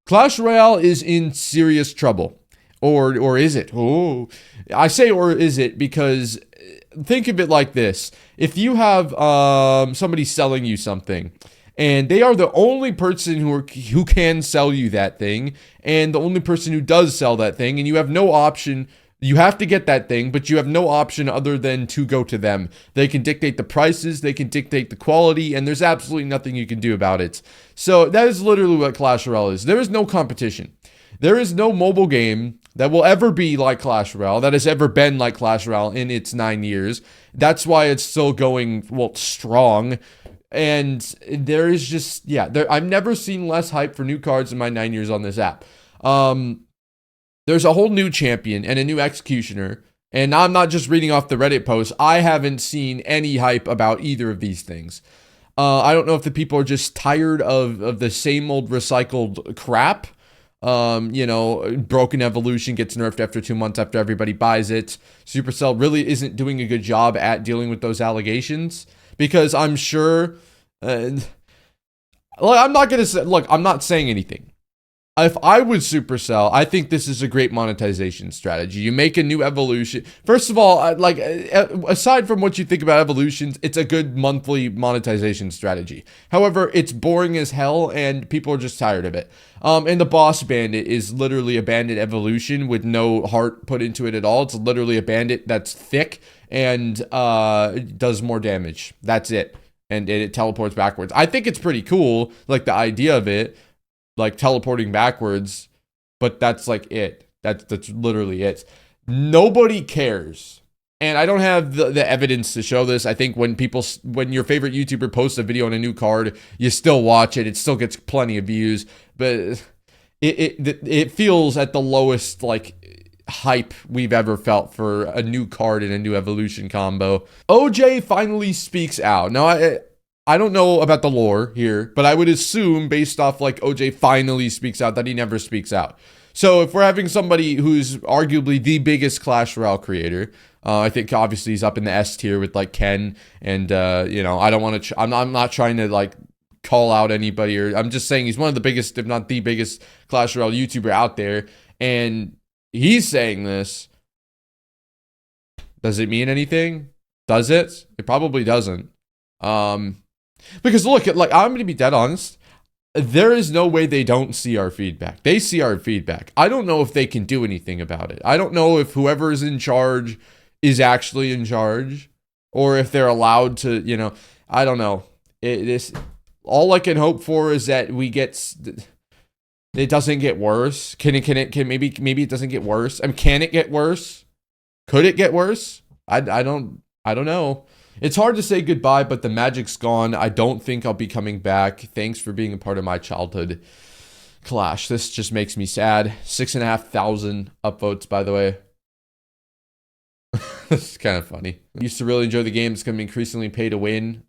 Clash Royale is in serious trouble. Or is it? Oh, I say or is it because think of it like this. If you have somebody selling you something and they are the only person who can sell you that thing and the only person who does sell that thing, and you have no option. You have to get that thing, but you have no option other than to go to them. They can dictate the prices, they can dictate the quality, and there's absolutely nothing you can do about it. So that is literally what Clash Royale is. There is no competition. There is no mobile game that will ever be like Clash Royale, that has ever been like Clash Royale in its 9 years. That's why it's still going, well, strong. And there is just, I've never seen less hype for new cards in my 9 years on this app. There's a whole new champion and a new executioner. And I'm not just reading off the Reddit post. I haven't seen any hype about either of these things. I don't know if the people are just tired of the same old recycled crap. Broken Evolution gets nerfed after 2 months after everybody buys it. Supercell really isn't doing a good job at dealing with those allegations. Because I'm sure... I'm not going to say... Look, I'm not saying anything. If I was Supercell, I think this is a great monetization strategy. You make a new evolution. First of all, aside from what you think about evolutions, it's a good monthly monetization strategy. However, it's boring as hell, and people are just tired of it. And the boss bandit is literally a bandit evolution with no heart put into it at all. It's literally a bandit that's thick and does more damage. That's it. And it teleports backwards. I think it's pretty cool, like the idea of it. Like teleporting backwards, but that's like it. That's literally it. Nobody cares. And I don't have the evidence to show this. I think when your favorite YouTuber posts a video on a new card, you still watch it. It still gets plenty of views, but it feels at the lowest hype we've ever felt for a new card and a new evolution combo. OJ finally speaks out. Now I don't know about the lore here, but I would assume based off OJ finally speaks out that he never speaks out. So if we're having somebody who's arguably the biggest Clash Royale creator, I think obviously he's up in the S tier with Ken, and I don't want to. I'm not trying to call out anybody, or I'm just saying he's one of the biggest, if not the biggest, Clash Royale YouTuber out there, and he's saying this. Does it mean anything? Does it? It probably doesn't. Because look, I'm going to be dead honest. There is no way they don't see our feedback. They see our feedback. I don't know if they can do anything about it. I don't know if whoever is in charge is actually in charge, or if they're allowed to, I don't know. All I can hope for is that it doesn't get worse. Maybe it doesn't get worse. Can it get worse? Could it get worse? I don't know. It's hard to say goodbye, but the magic's gone. I don't think I'll be coming back. Thanks for being a part of my childhood. Clash. This just makes me sad. 6,500 upvotes, by the way. This is kind of funny. I used to really enjoy the game. It's going to be increasingly pay to win.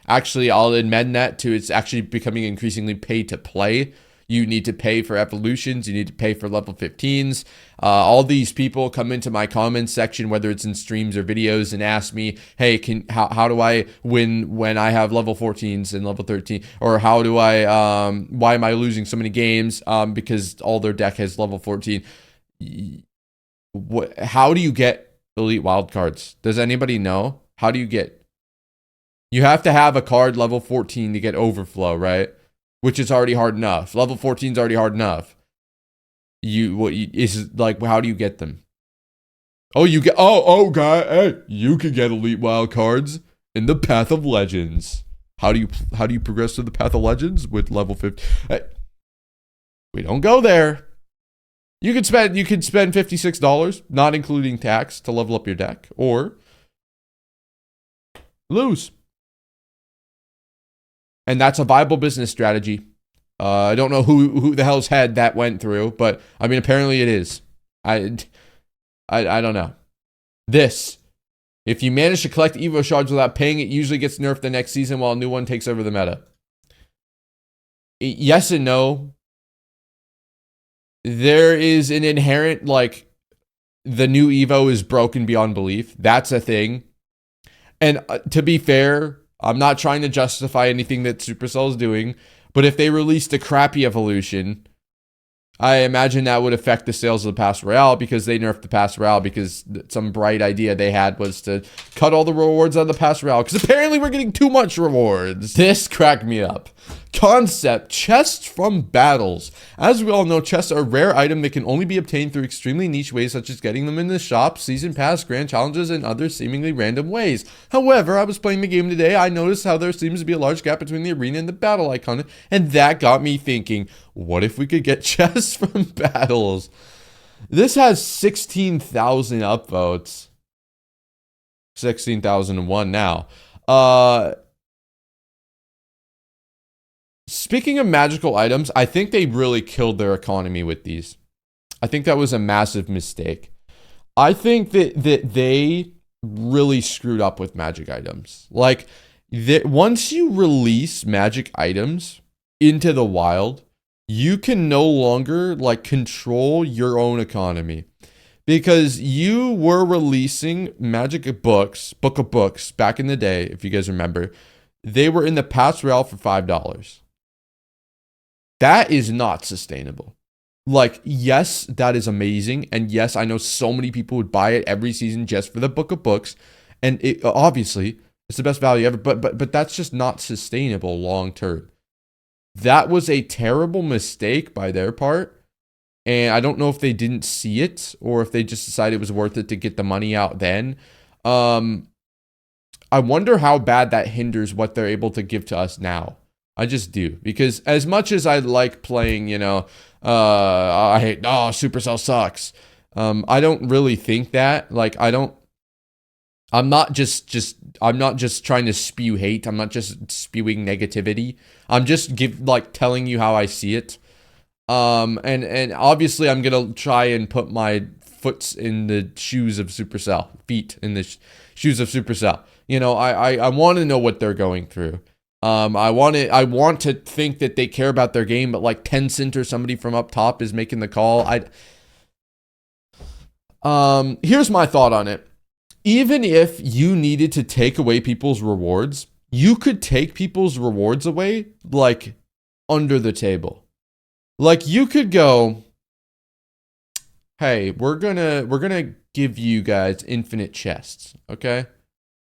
Actually, I'll amend that to it's actually becoming increasingly pay to play. You need to pay for evolutions. You need to pay for level 15s. All these people come into my comments section, whether it's in streams or videos, and ask me, hey, how do I win when I have level 14s and level 13? Or how do why am I losing so many games? Because all their deck has level 14. How do you get elite wildcards? Does anybody know? How do you get? You have to have a card level 14 to get overflow, right? Which is already hard enough. Level 14 is already hard enough. How do you get them? Oh, God, hey, you can get elite wild cards in the Path of Legends. How do you progress to the Path of Legends with level 50? We don't go there. You could spend $56, not including tax, to level up your deck, or lose. And that's a viable business strategy. I don't know who the hell's head that went through, but apparently it is. I don't know. If you manage to collect Evo shards without paying, it usually gets nerfed the next season while a new one takes over the meta. Yes and no. There is an inherent, the new Evo is broken beyond belief. That's a thing. And to be fair, I'm not trying to justify anything that Supercell is doing, But if they released a crappy evolution, I imagine that would affect the sales of the Pass Royale, because they nerfed the Pass Royale because some bright idea they had was to cut all the rewards out of the Pass Royale, because apparently we're getting too much rewards. This cracked me up. Concept: chests from battles. As we all know, chests are a rare item that can only be obtained through extremely niche ways, such as getting them in the shop, season pass, grand challenges, and other seemingly random ways. However, I was playing the game today, I noticed how there seems to be a large gap between the arena and the battle icon, and that got me thinking, what if we could get chests from battles? This has 16,000 upvotes. 16,001 now. Speaking of magical items, I think they really killed their economy with these. I think that was a massive mistake. I think that they really screwed up with magic items. Like, once you release magic items into the wild, you can no longer, like, control your own economy. Because you were releasing magic books, book of books, back in the day, if you guys remember. They were in the Pass Royale for $5. That is not sustainable. Like, yes, that is amazing. And yes, I know so many people would buy it every season just for the book of books. And it, obviously, it's the best value ever. But that's just not sustainable long term. That was a terrible mistake by their part. And I don't know if they didn't see it or if they just decided it was worth it to get the money out then. I wonder how bad that hinders what they're able to give to us now. I just do. Because as much as I like playing, you know, I hate, Supercell sucks. I don't really think that. Like, I'm not just trying to spew hate. I'm not just spewing negativity. I'm just telling you how I see it. And obviously I'm going to try and put my foot in the shoes of Supercell, feet in the shoes of Supercell. You know, I want to know what they're going through. I want to think that they care about their game, but like Tencent or somebody from up top is making the call. Here's my thought on it. Even if you needed to take away people's rewards, you could take people's rewards away, like, under the table. Like, you could go, hey, we're gonna give you guys infinite chests, okay?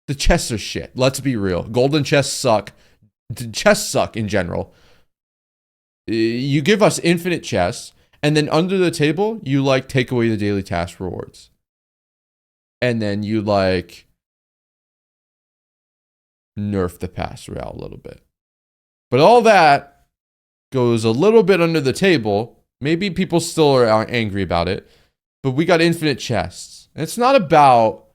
The chests are shit. Let's be real. Golden chests suck. Chests suck in general. You give us infinite chests, and then under the table, you, like, take away the daily task rewards. And then you, like, nerf the Pass Royale a little bit. But all that goes a little bit under the table. Maybe people still are angry about it, but we got infinite chests. And it's not about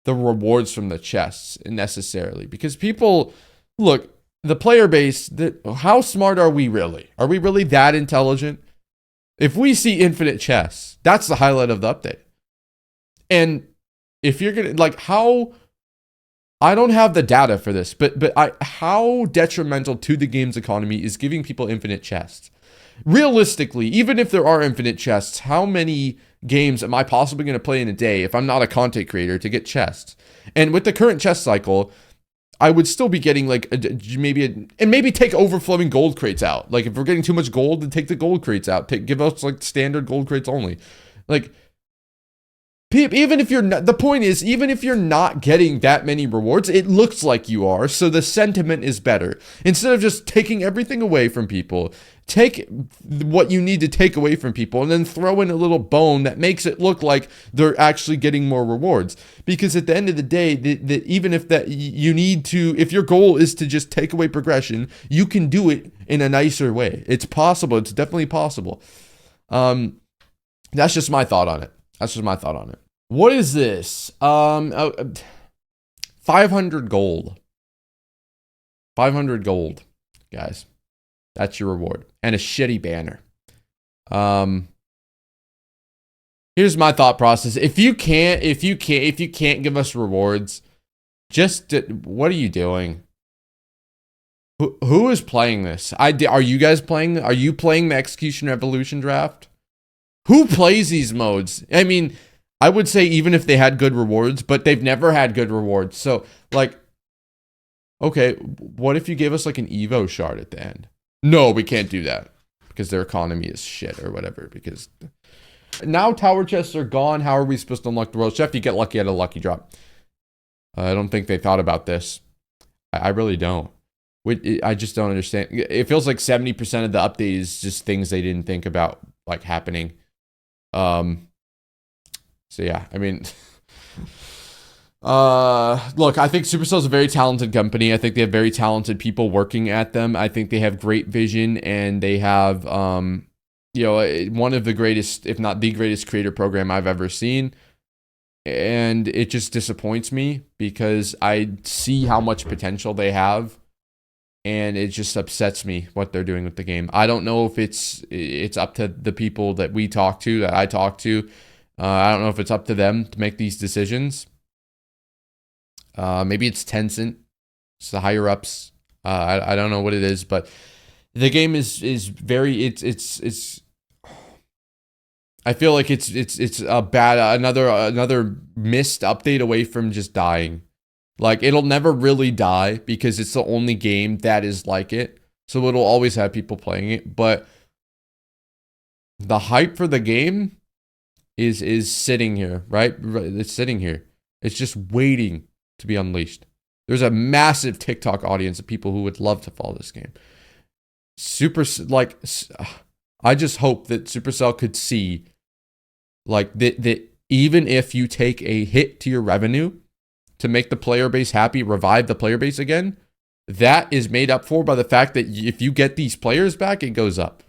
the rewards from the chests necessarily, because people, look, the player base, how smart are we really? Are we really that intelligent? If we see infinite chests, that's the highlight of the update. And if you're gonna, like, how, I don't have the data for this, but how detrimental to the game's economy is giving people infinite chests? Realistically, even if there are infinite chests, how many games am I possibly going to play in a day if I'm not a content creator to get chests? And with the current chest cycle, I would still be getting, like, maybe take overflowing gold crates out. Like, if we're getting too much gold, then take the gold crates out. Give us, like, standard gold crates only. Like, even if you're not, the point is, even if you're not getting that many rewards, it looks like you are, so the sentiment is better. Instead of just taking everything away from people, take what you need to take away from people and then throw in a little bone that makes it look like they're actually getting more rewards. Because at the end of the day, even if that you need to, if your goal is to just take away progression, you can do it in a nicer way. It's possible. It's definitely possible. That's just my thought on it. What is this? 500 gold. 500 gold, guys. That's your reward. And a shitty banner. Here's my thought process. If you can't give us rewards, just what are you doing? Who is playing this? Are you guys playing? Are you playing the Execution Revolution draft? Who plays these modes? I mean, I would say even if they had good rewards, but they've never had good rewards. So, like, okay, what if you gave us, like, an Evo shard at the end? No, we can't do that because their economy is shit or whatever. Because now tower chests are gone. How are we supposed to unlock the world chest? You get lucky at a lucky drop. I don't think they thought about this. I really don't. I just don't understand. It feels like 70% of the update is just things they didn't think about like happening. So yeah, I mean, look, I think Supercell's a very talented company. I think they have very talented people working at them. I think they have great vision, and they have, you know, one of the greatest, if not the greatest creator program I've ever seen. And it just disappoints me because I see how much potential they have, and it just upsets me what they're doing with the game. I don't know if it's up to the people that we talk to, that I talk to. I don't know if it's up to them to make these decisions. Maybe it's Tencent. It's the higher ups. I don't know what it is, but the game is very it's I feel like it's a bad another missed update away from just dying. Like it'll never really die because it's the only game that is like it. So it'll always have people playing it, but the hype for the game is sitting here, right? It's sitting here. It's just waiting to be unleashed. There's a massive TikTok audience of people who would love to follow this game. I just hope that Supercell could see like that even if you take a hit to your revenue to make the player base happy, revive the player base again, that is made up for by the fact that if you get these players back, it goes up.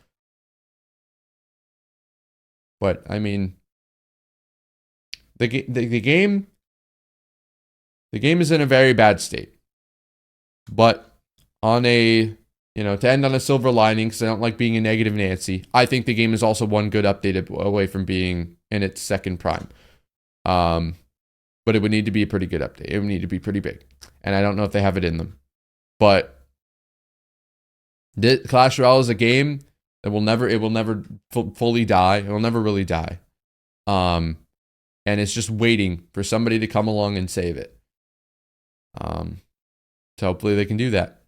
But I mean, the game is in a very bad state. But on a, you know, to end on a silver lining, because I don't like being a negative Nancy, I think the game is also one good update away from being in its second prime. But it would need to be a pretty good update. It would need to be pretty big. And I don't know if they have it in them. But Clash Royale is a game that will never fully die. It will never really die. And it's just waiting for somebody to come along and save it. So hopefully they can do that.